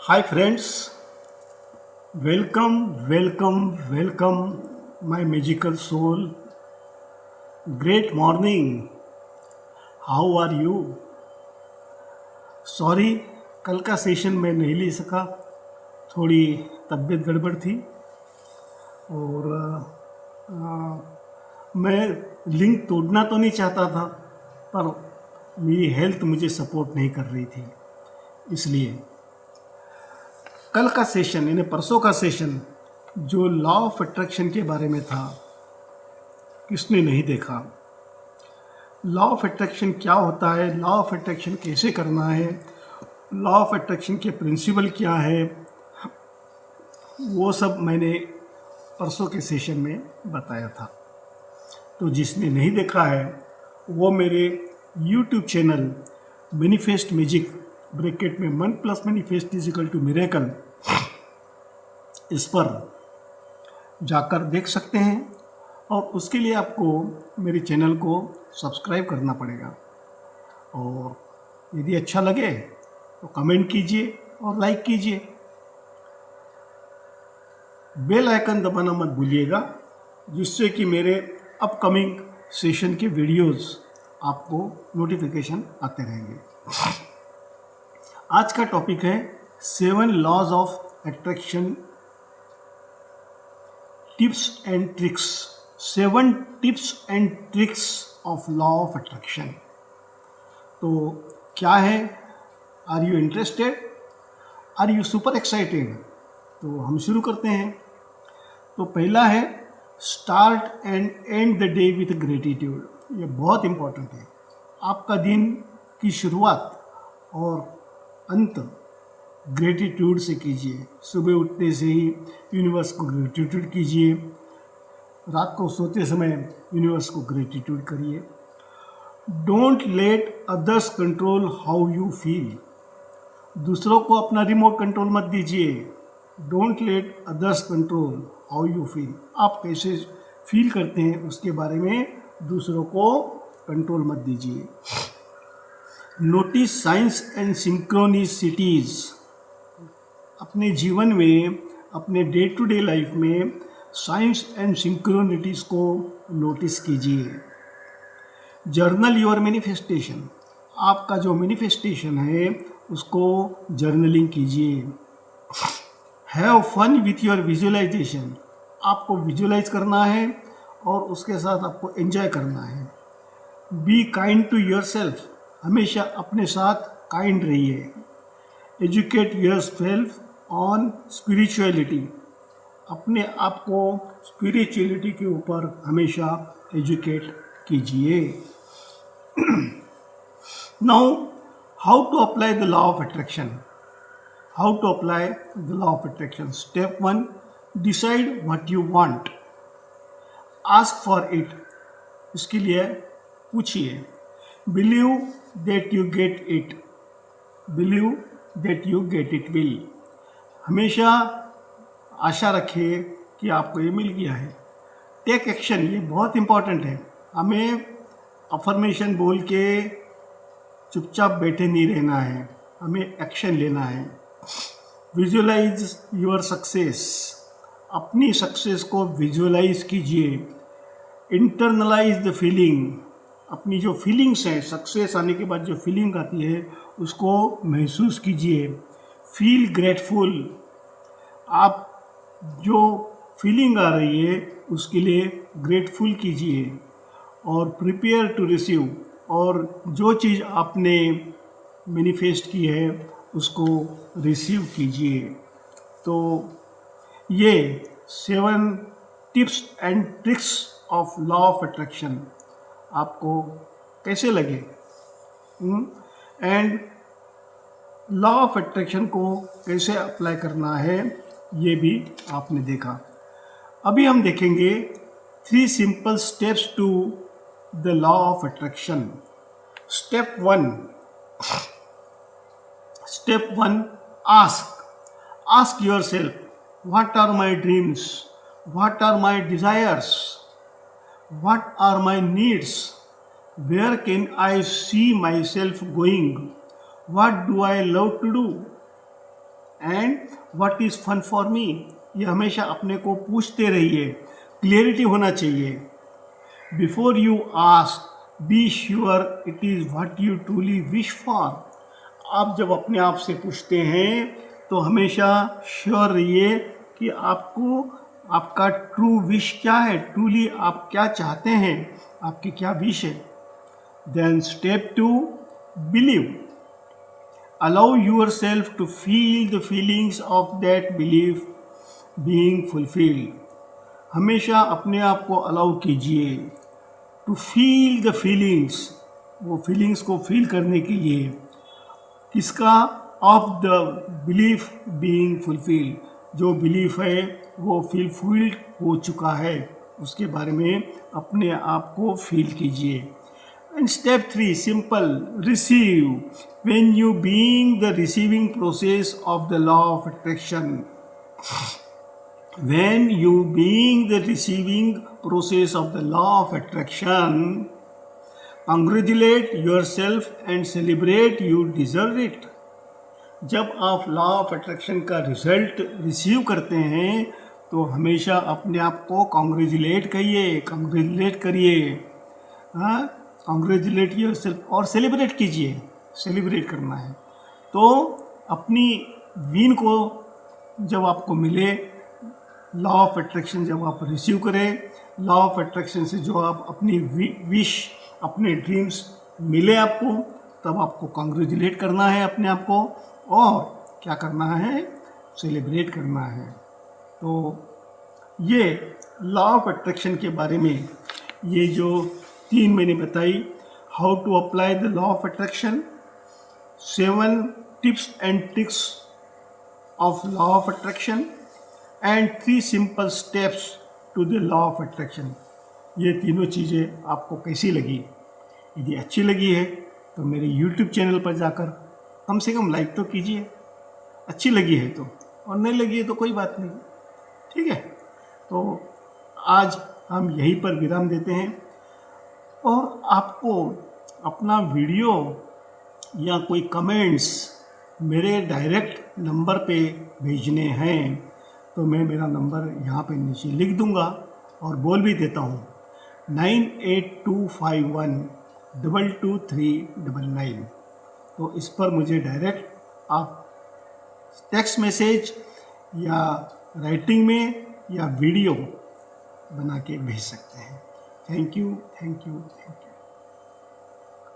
Hi friends, welcome, my magical soul. Great morning. How are you? Sorry, कल का session मैं नहीं ले सका, थोड़ी तबीयत गड़बड़ थी और मैं लिंक तोड़ना तो नहीं चाहता था, पर मेरी हेल्थ मुझे सपोर्ट नहीं कर रही थी, इसलिए कल का सेशन यानी परसों का सेशन जो लॉ ऑफ अट्रैक्शन के बारे में था, किसने नहीं देखा? लॉ ऑफ अट्रैक्शन क्या होता है, लॉ ऑफ अट्रैक्शन कैसे करना है, लॉ ऑफ अट्रैक्शन के प्रिंसिपल क्या है, वो सब मैंने परसों के सेशन में बताया था। तो जिसने नहीं देखा है वो मेरे YouTube channel manifest magic bracket में मन plus manifest is equal to miracle, इस पर जाकर देख सकते हैं और उसके लिए आपको मेरे चैनल को सब्सक्राइब करना पड़ेगा। और यदि अच्छा लगे तो कमेंट कीजिए और लाइक कीजिए। बेल आइकन दबाना मत भूलिएगा, जिससे कि मेरे अपकमिंग सेशन के वीडियोस आपको नोटिफिकेशन आते रहेंगे। आज का टॉपिक है 7 laws of attraction tips and tricks. 7 tips and tricks of law of attraction. तो क्या है? Are you interested? Are you super excited? तो हम शुरू करते हैं। तो पहला है start and end the day with gratitude. ये बहुत इम्पोर्टेंट है। आपका दिन की शुरुआत और अंत ग्रेटिट्यूड से कीजिए। सुबह उठने से ही यूनिवर्स को ग्रेटिट्यूड कीजिए, रात को सोते समय यूनिवर्स को ग्रेटिट्यूड करिए। Don't let others control how you feel. दूसरों को अपना रिमोट कंट्रोल मत दीजिए। Don't let others control how you feel. आप कैसे फील करते हैं उसके बारे में दूसरों को कंट्रोल मत दीजिए। Notice signs and synchronicities. अपने जीवन में, अपने डे टू डे लाइफ में साइंस एंड सिंक्रोनिटीज को नोटिस कीजिए। Journal your manifestation. आपका जो मैनिफेस्टेशन है उसको जर्नलिंग कीजिए। Have fun with your visualisation. आपको विजुअलाइज करना है और उसके साथ आपको एंजॉय करना है। Be kind to yourself. हमेशा अपने साथ काइंड रहिए। Educate yourself on spirituality. अपने आप को स्पिरिचुअलिटी के ऊपर हमेशा एजुकेट कीजिए। Now how to apply the law of attraction. How to apply the law of attraction. Step 1, decide what you want. Ask for it. इसके लिए पूछिए। Believe that you get it. Believe that you get it will. हमेशा आशा रखिए कि आपको ये मिल गया है। Take action. ये बहुत इम्पॉर्टेंट है। हमें अफर्मेशन बोल के चुपचाप बैठे नहीं रहना है, हमें एक्शन लेना है। Visualize your success. अपनी सक्सेस को विजुअलाइज कीजिए। Internalize the feeling. अपनी जो फीलिंग्स हैं, सक्सेस आने के बाद जो फीलिंग आती है उसको महसूस कीजिए। Feel grateful. आप जो फीलिंग आ रही है उसके लिए ग्रेटफुल कीजिए और प्रिपेयर टू रिसीव। और जो चीज़ आपने मैनिफेस्ट की है उसको रिसीव कीजिए। तो ये 7 tips and tricks of law of attraction आपको कैसे लगे? एंड लॉ ऑफ अट्रैक्शन को कैसे अप्लाई करना है ये भी आपने देखा। अभी हम देखेंगे 3 simple steps to the law of attraction. Step 1, ask yourself, what are my dreams? What are my desires? What are my needs? Where can I see myself going? What do I love to do? And what is fun for me, ये हमेशा अपने को पूछते रहिए, clarity होना चाहिए। Before you ask be sure it is what you truly wish for. आप जब अपने आप से पूछते हैं तो हमेशा श्योर रहिए कि आपको आपका ट्रू विश क्या है, ट्रूली आप क्या चाहते हैं, आपकी क्या विश है। Then step 2, believe. Allow yourself to feel the feelings of that belief being fulfilled. हमेशा अपने आप को अलाउ कीजिए टू फील द फीलिंग्स, वो फीलिंग्स को फील करने के लिए, किसका, of the belief being fulfilled, जो बिलीफ है वो फुलफिल्ड हो चुका है, उसके बारे में अपने आप को फील कीजिए। And step 3, simple, receive. When you being the receiving process of the law of attraction. When you being the receiving process of the law of attraction, congratulate yourself and celebrate you deserve it. जब आप law of attraction का result receive करते हैं तो हमेशा अपने आप को कॉन्ग्रेचुलेट करिए, हाँ, कॉन्ग्रेचुलेट योरसेल्फ और सेलिब्रेट कीजिए, सेलिब्रेट करना है। तो अपनी विन को जब आपको मिले, लॉ ऑफ अट्रैक्शन जब आप रिसीव करें, लॉ ऑफ अट्रैक्शन से जो आप अपनी विश, अपने ड्रीम्स मिले आपको, तब आपको कॉन्ग्रेचुलेट करना है अपने आप को और क्या करना है, सेलिब्रेट करना है। तो ये लॉ ऑफ अट्रैक्शन के बारे में ये जो 3 मैंने बताई, how to apply the law of attraction, 7 tips and tricks of law of attraction and 3 simple steps to the law of attraction. ये तीनों चीज़ें आपको कैसी लगी? यदि अच्छी लगी है तो मेरे YouTube चैनल पर जाकर कम से कम लाइक तो कीजिए, अच्छी लगी है तो, और नहीं लगी है तो कोई बात नहीं, ठीक है। तो आज हम यहीं पर विराम देते हैं, और आपको अपना वीडियो या कोई कमेंट्स मेरे डायरेक्ट नंबर पे भेजने हैं तो मैं मेरा नंबर यहाँ पे नीचे लिख दूँगा और बोल भी देता हूँ, 9825122399। तो इस पर मुझे डायरेक्ट आप टेक्स्ट मैसेज या राइटिंग में या वीडियो बना के भेज सकते हैं। Thank you.